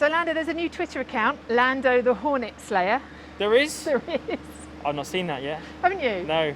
So Lando, there's a new Twitter account, Lando the Hornet Slayer. There is? There is. I've not seen that yet. Haven't you? No.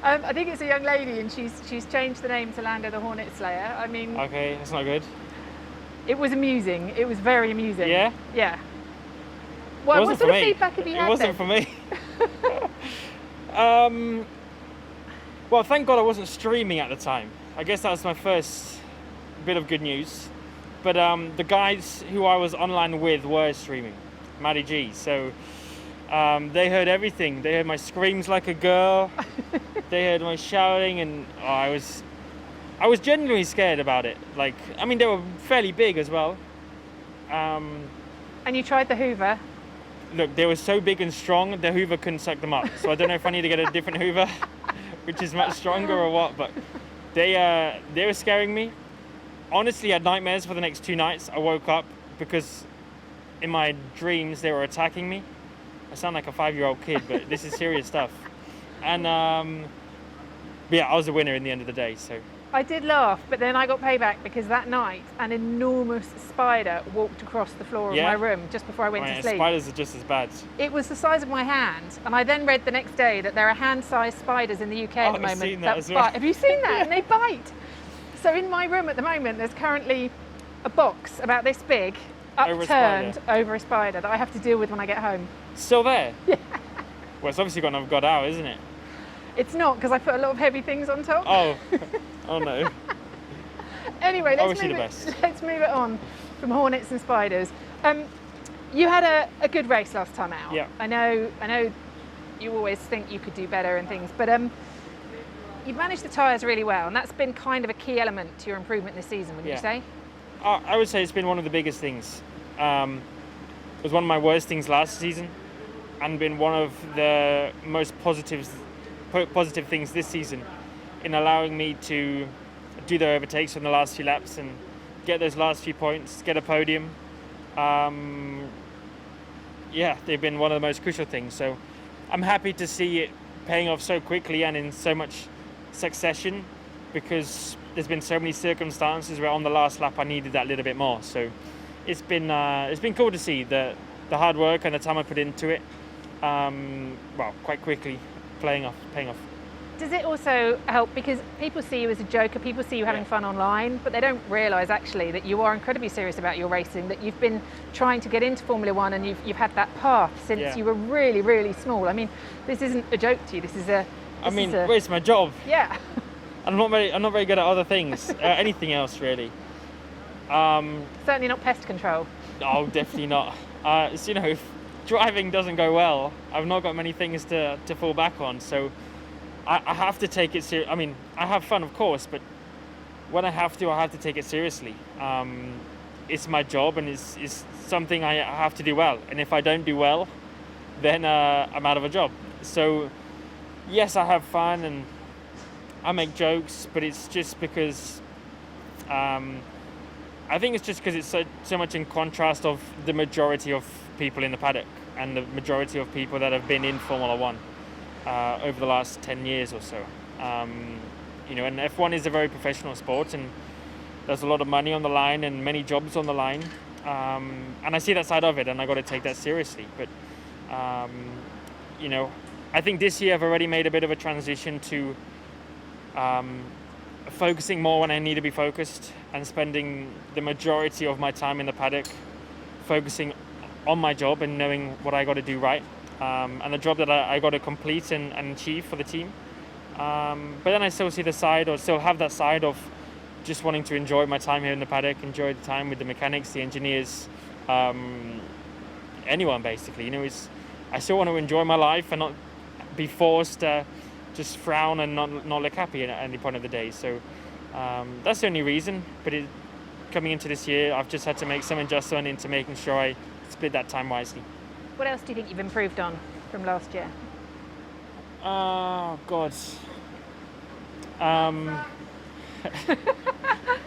I think it's a young lady, and she's changed the name to Lando the Hornet Slayer. I mean, Okay, that's not good. it was amusing. It was very amusing. Yeah? Yeah. Well, what sort of feedback have you had? It wasn't for me. Well, thank God I wasn't streaming at the time. I guess that was my first bit of good news. But the guys who I was online with were streaming, Maddie G. So they heard everything. They heard my screams like a girl. They heard my shouting, and I was genuinely scared about it. Like, I mean, they were fairly big as well. And you tried the Hoover. Look, they were so big and strong, the Hoover couldn't suck them up. So I don't know if I need to get a different Hoover, which is much stronger or what. But they were scaring me. Honestly, I had nightmares for the next 2 nights. I woke up because in my dreams they were attacking me. I sound like a 5-year-old kid, but this is serious stuff. And but yeah, I was the winner in the end of the day. So I did laugh, but then I got payback because that night an enormous spider walked across the floor of my room just before I went to sleep. Spiders are just as bad. It was the size of my hand, and I then read the next day that there are hand-sized spiders in the UK at the moment. I've seen that as well. Bite. Have you seen that? And they bite. So in my room at the moment, there's currently a box about this big, upturned over a spider that I have to deal with when I get home. Still there? Yeah. Well, it's obviously got out, isn't it? It's not, because I put a lot of heavy things on top. Oh, oh no. Anyway, let's move it on from hornets and spiders. You had a good race last time out. Yeah. I know you always think you could do better and things, but you've managed the tyres really well, and that's been kind of a key element to your improvement this season, wouldn't you say? I would say it's been one of the biggest things. It was one of my worst things last season, and been one of the most positive things this season in allowing me to do the overtakes on the last few laps and get those last few points, get a podium. They've been one of the most crucial things. So I'm happy to see it paying off so quickly and in so much succession, because there's been so many circumstances where on the last lap I needed that little bit more. So it's been cool to see the hard work and the time I put into it. Quite quickly paying off. Does it also help, because people see you as a joker, people see you having fun online, but they don't realise actually that you are incredibly serious about your racing, that you've been trying to get into Formula One and you've had that path since you were really, really small. I mean, this isn't a joke to you, it's my job. Yeah. I'm not very good at other things, anything else really. Certainly not pest control. Oh, definitely not. If driving doesn't go well, I've not got many things to fall back on, so I have to take it seriously. I mean, I have fun, of course, but when I have to take it seriously. It's my job, and it's something I have to do well. And if I don't do well, then I'm out of a job. So, yes, I have fun and I make jokes, but it's just because I think it's just because it's so much in contrast of the majority of people in the paddock and the majority of people that have been in Formula One over the last 10 years or so. And F1 is a very professional sport, and there's a lot of money on the line and many jobs on the line. And I see that side of it, and I got to take that seriously. But, I think this year I've already made a bit of a transition to focusing more when I need to be focused, and spending the majority of my time in the paddock focusing on my job and knowing what I got to do right, and the job that I got to complete and achieve for the team. But then I still have that side of just wanting to enjoy my time here in the paddock, enjoy the time with the mechanics, the engineers, anyone basically. I still want to enjoy my life and not be forced to just frown and not look happy at any point of the day. So that's the only reason. But coming into this year, I've just had to make some adjustment into making sure I split that time wisely. What else do you think you've improved on from last year? Oh, God.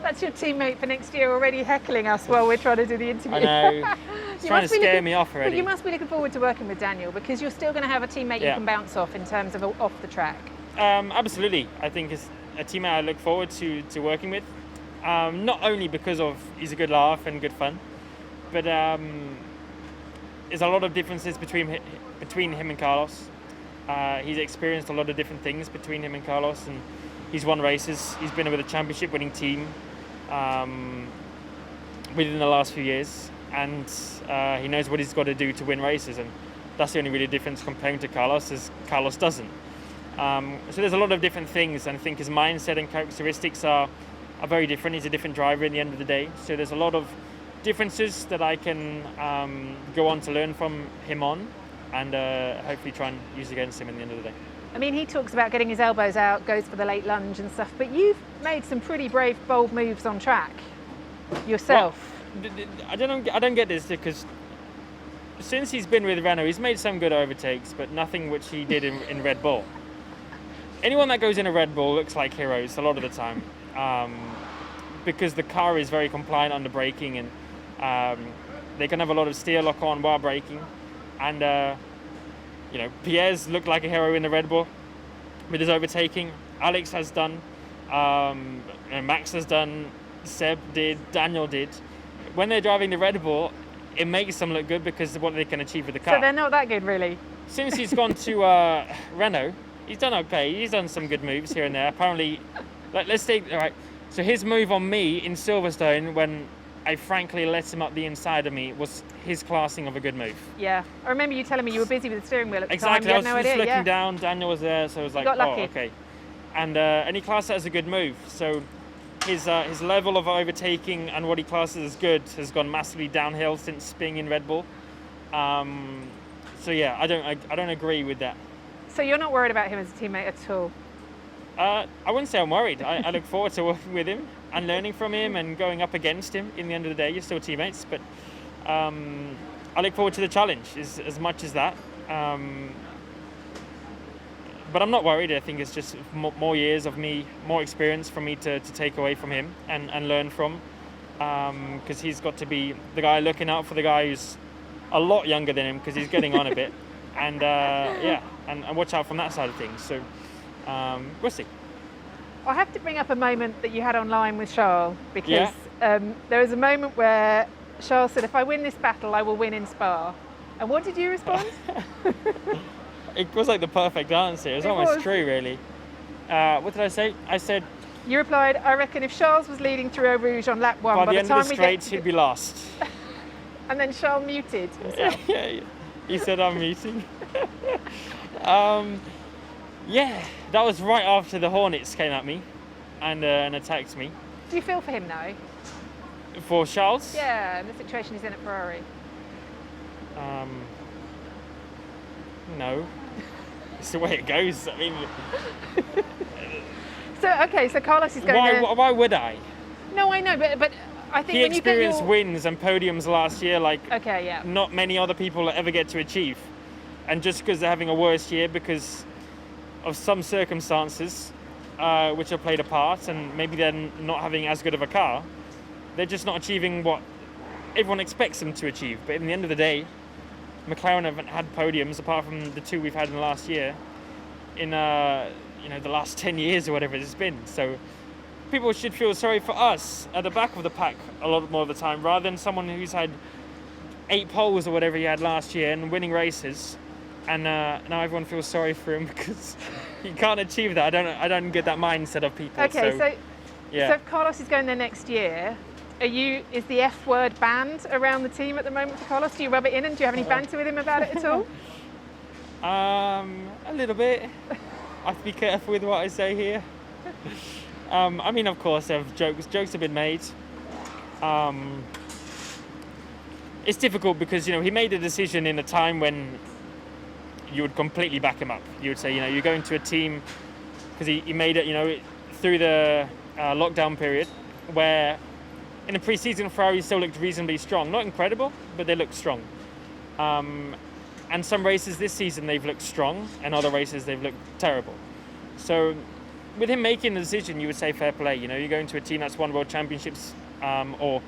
That's your teammate for next year already heckling us while we're trying to do the interview. I know. He's trying to scare me off already. But you must be looking forward to working with Daniel, because you're still going to have a teammate you can bounce off in terms of off the track. Absolutely. I think it's a teammate I look forward to working with. Not only because of he's a good laugh and good fun, but there's a lot of differences between him and Carlos. He's experienced a lot of different things between him and Carlos, and he's won races. He's been with a championship-winning team within the last few years, and he knows what he's got to do to win races, and that's the only really difference comparing to Carlos, is Carlos doesn't. So there's a lot of different things, and I think his mindset and characteristics are very different. He's a different driver in the end of the day, so there's a lot of differences that I can go on to learn from him on, and hopefully try and use against him in the end of the day. I mean, he talks about getting his elbows out, goes for the late lunge and stuff, but you've made some pretty brave, bold moves on track yourself. Well, I don't get this, because since he's been with Renault, he's made some good overtakes, but nothing which he did in Red Bull. Anyone that goes in a Red Bull looks like heroes a lot of the time, because the car is very compliant under braking, and they can have a lot of steer lock on while braking. And Pierre's looked like a hero in the Red Bull with his overtaking. Alex has done, Max has done, Seb did, Daniel did. When they're driving the Red Bull, it makes them look good because of what they can achieve with the car. So they're not that good, really? Since he's gone to Renault, he's done okay. He's done some good moves here and there. Apparently, let's take, all right, so his move on me in Silverstone, when I frankly let him up the inside of me, was his classing of a good move. Yeah. I remember you telling me you were busy with the steering wheel at the exactly. time. You I was had no just idea. looking down, Daniel was there, so I was like, got lucky. Oh, okay. And he classed that as a good move. So his level of overtaking and what he classes as good has gone massively downhill since being in Red Bull. So yeah, I don't agree with that. So you're not worried about him as a teammate at all? I wouldn't say I'm worried. I look forward to working with him and learning from him and going up against him. In the end of the day, you're still teammates, but I look forward to the challenge as much as that. But I'm not worried. I think it's just more years of me, more experience for me to take away from him and learn from, because he's got to be the guy looking out for the guy who's a lot younger than him, because he's getting on a bit, and and watch out from that side of things. So we'll see. I have to bring up a moment that you had online with Charles, because there was a moment where Charles said, if I win this battle, I will win in Spa. And what did you respond? It was like the perfect answer. It was almost true, really. What did I say? I said... You replied, I reckon if Charles was leading through Eau Rouge on lap 1, by the end of the straights, he'd be last. And then Charles muted himself. Yeah. He said, I'm muting. Yeah, that was right after the Hornets came at me and attacked me. Do you feel for him now? For Charles? Yeah, the situation he's in at Ferrari. No. It's the way it goes. I mean... So Carlos is going there. Why would I? No, I know, but I think he when you get experienced wins and podiums last year like not many other people ever get to achieve. And just because they're having a worse year because of some circumstances which have played a part, and maybe they're not having as good of a car, they're just not achieving what everyone expects them to achieve. But in the end of the day, McLaren haven't had podiums apart from the 2 we've had in the last year in the last 10 years or whatever it's been. So people should feel sorry for us at the back of the pack a lot more of the time, rather than someone who's had 8 poles or whatever he had last year and winning races, and now everyone feels sorry for him because he can't achieve that. I don't get that mindset of people. Okay, so if Carlos is going there next year, is the F word banned around the team at the moment for Carlos? Do you rub it in, and do you have any banter with him about it at all? A little bit. I have to be careful with what I say here. I mean, of course, jokes have been made. It's difficult because he made a decision in a time when you would completely back him up. You would say, you're going to a team, because he made it, through the lockdown period, where in the pre-season Ferrari still looked reasonably strong. Not incredible, but they looked strong. And some races this season they've looked strong, and other races they've looked terrible. So with him making the decision, you would say fair play. You're going to a team that's won world championships, or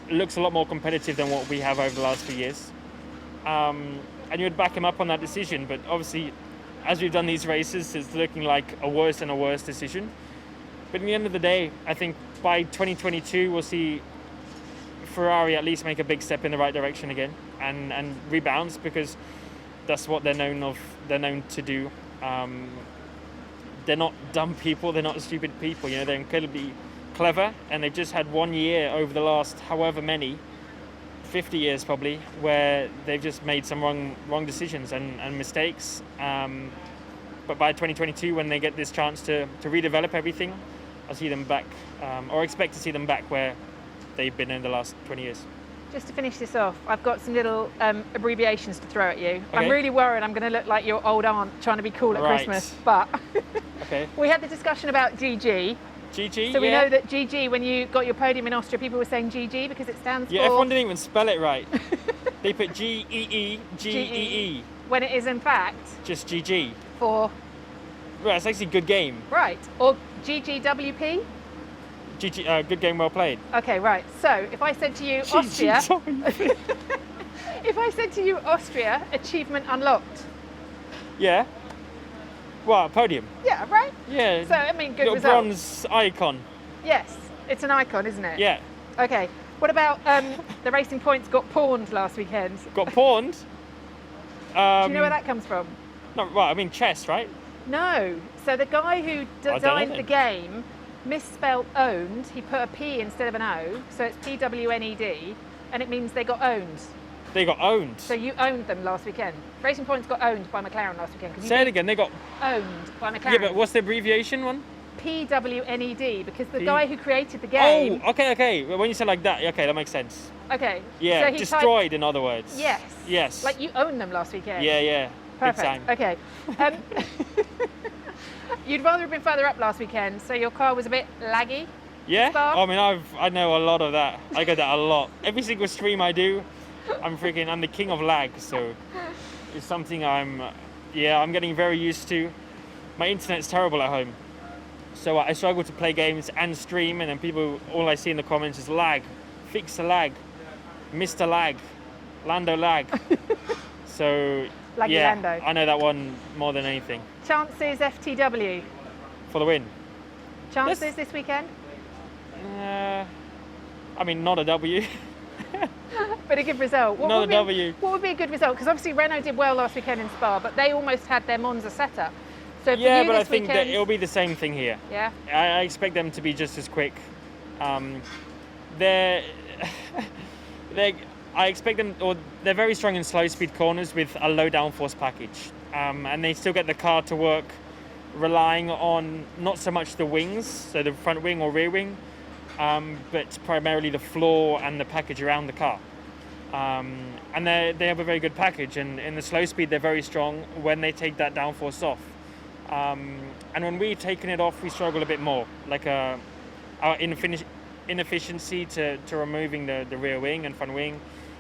looks a lot more competitive than what we have over the last few years. And you would back him up on that decision. But obviously, as we've done these races, it's looking like a worse and a worse decision. But in the end of the day, I think by 2022, we'll see Ferrari at least make a big step in the right direction again and rebounds, because that's what they're known to do. They're not dumb people, they're not stupid people, they're incredibly clever, and they've just had 1 year over the last however many, 50 years probably, where they've just made some wrong decisions and mistakes. But by 2022, when they get this chance to redevelop everything, I'll see them back, or expect to see them back where they've been in the last 20 years. Just to finish this off, I've got some little abbreviations to throw at you. Okay. I'm really worried I'm going to look like your old aunt trying to be cool at Christmas, but okay. We had the discussion about GG. GG, So we know that GG, when you got your podium in Austria, people were saying GG because it stands for... Yeah, everyone didn't even spell it right. They put G-E-E, G-E-E. When it is in fact... just GG. For... Right, it's actually good game. Right, or GGWP? GG, good game, well played. Okay, right. So if I said to you Austria... If I said to you Austria, achievement unlocked. Yeah. Well, podium. Yeah, right? Yeah. So, I mean, good little result. bronze icon. Yes, it's an icon, isn't it? Yeah. Okay. What about the Racing Points got pawned last weekend? Got pawned? Do you know where that comes from? No, right, I mean chess, right? No. So the guy who designed the game misspelled owned. He put a P instead of an O, so it's PWNED, and it means they got owned. They got owned. So you owned them last weekend. Racing Points got owned by McLaren last weekend. Say it again, they got... owned by McLaren. Yeah, but what's the abbreviation one? PWNED, because the guy who created the game... Oh, okay. When you say like that, okay, that makes sense. Okay. Yeah, so he destroyed, in other words. Yes. Yes. Like you owned them last weekend. Yeah. Perfect. Big time. Okay. You'd rather have been further up last weekend, so your car was a bit laggy? Yeah? Start? I mean, I know a lot of that. I get that a lot. Every single stream I do, I'm the king of lag, so it's something I'm getting very used to. My internet's terrible at home, so I struggle to play games and stream, and then all I see in the comments is lag, fix the lag, Mr. Lag, Lando lag. So Laggy yeah, Lando. I know that one more than anything. Chances FTW? For the win. Chances this weekend? I mean, not a W. But a good result. Not a W. What would be a good result? Because obviously Renault did well last weekend in Spa, but they almost had their Monza setup. So for Yeah, you but I this think weekend, that it'll be the same thing here. Yeah. I expect them to be just as quick. They're I expect them, or they're very strong in slow speed corners with a low downforce package, and they still get the car to work relying on not so much the wings, so the front wing or rear wing, but primarily the floor and the package around the car. And they have a very good package, and in the slow speed they're very strong when they take that downforce off. And when we've taken it off, we struggle a bit more, like our inefficiency to removing the rear wing and front wing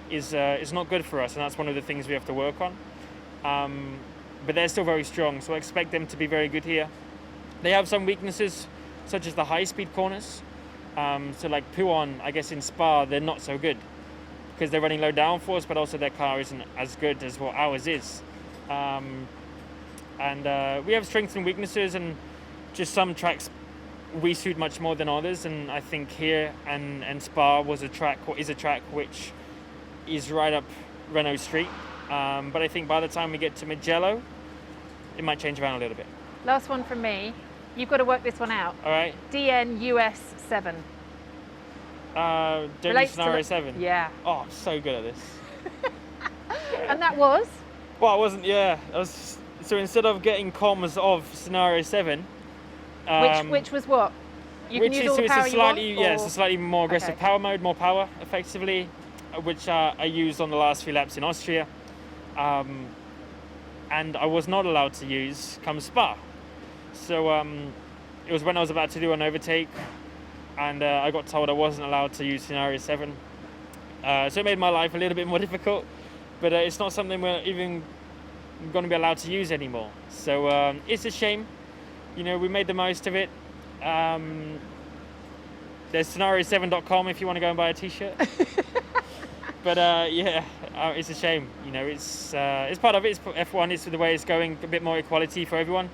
is not good for us, and that's one of the things we have to work on. But they're still very strong, so I expect them to be very good here. They have some weaknesses, such as the high-speed corners. So like Pouon, I guess in Spa, they're not so good because they're running low downforce, but also their car isn't as good as what ours is. And we have strengths and weaknesses, and just some tracks we suit much more than others. And I think here and Spa is a track which is right up Renault Street. But I think by the time we get to Mugello, it might change around a little bit. Last one from me. You've got to work this one out. All right. DNUS7. Don't Scenario 7. Yeah. Oh, I'm so good at this. And that was? Well, I wasn't. Yeah. So instead of getting comms of Scenario 7, which was what? You can use all the power it's a slightly more aggressive Okay. power mode, more power, effectively, which I used on the last few laps in Austria. And I was not allowed to use come Spa. So it was when I was about to do an overtake, and I got told I wasn't allowed to use Scenario 7. So it made my life a little bit more difficult, but it's not something we're even going to be allowed to use anymore. So it's a shame. We made the most of it. There's scenario7.com if you want to go and buy a t-shirt. But it's a shame. It's part of it. It's F1. It's the way it's going. A bit more equality for everyone.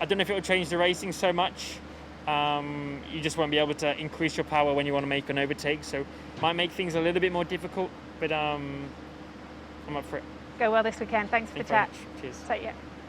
I don't know if it will change the racing so much. You just won't be able to increase your power when you want to make an overtake. So might make things a little bit more difficult, but I'm up for it. Go well this weekend. Thanks for the Thank you very chat. much. Cheers. Take care.